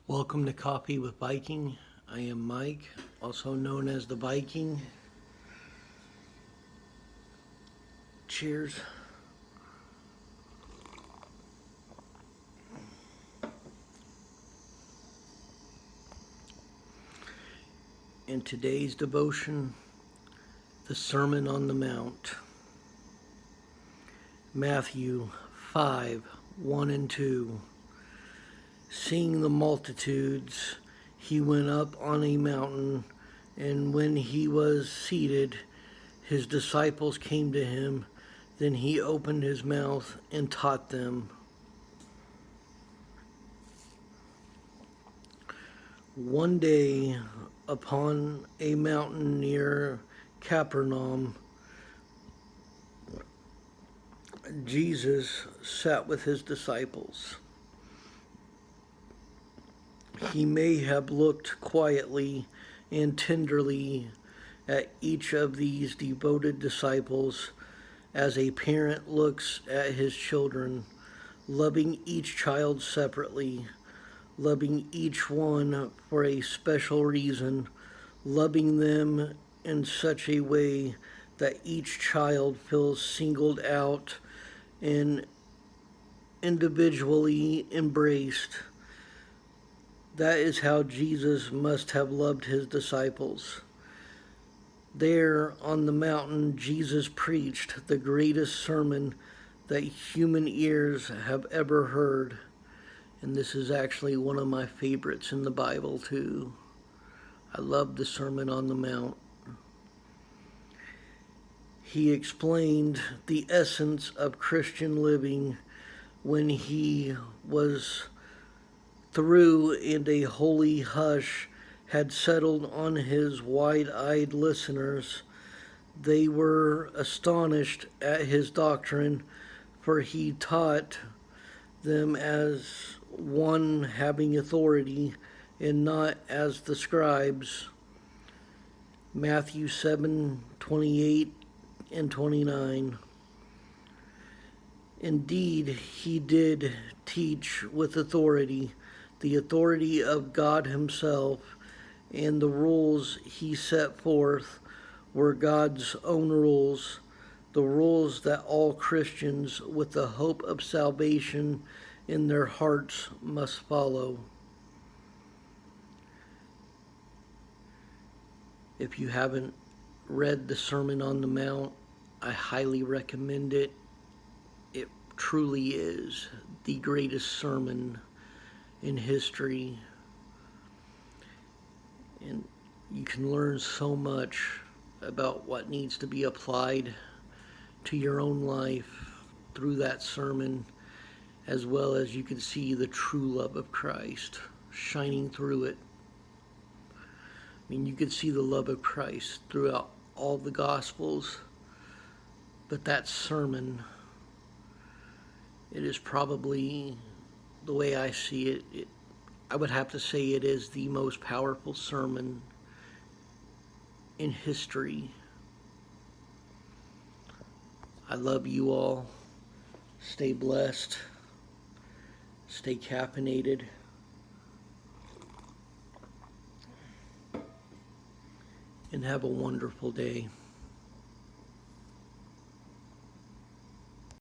Welcome to Coffee with Viking. I am Mike, also known as the Viking. Cheers. In today's devotion, the Sermon on the Mount. Matthew 5, 1 and 2. Seeing the multitudes, he went up on a mountain, and when he was seated, his disciples came to him. Then he opened his mouth and taught them. One day, upon a mountain near Capernaum, Jesus sat with his disciples. He may have looked quietly and tenderly at each of these devoted disciples as a parent looks at his children, loving each child separately, loving each one for a special reason, loving them in such a way that each child feels singled out and individually embraced. That is how Jesus must have loved his disciples. There on the mountain, Jesus preached the greatest sermon that human ears have ever heard. And this is actually one of my favorites in the Bible, too. I love the Sermon on the Mount. He explained the essence of Christian living when he was through, and a holy hush had settled on his wide-eyed listeners. They were astonished at his doctrine, for he taught them as one having authority and not as the scribes. Matthew 7:28 and 29. Indeed, he did teach with authority, the authority of God himself, and the rules he set forth were God's own rules, the rules that all Christians with the hope of salvation in their hearts must follow. If you haven't read the Sermon on the Mount, I highly recommend it. It truly is the greatest sermon in history. And you can learn so much about what needs to be applied to your own life through that sermon, as well as you can see the true love of Christ shining through it. I mean, you can see the love of Christ throughout all the Gospels, but that sermon, it is probably, the way I see it, I would have to say it is the most powerful sermon in history. I love you all. Stay blessed. Stay caffeinated. And have a wonderful day.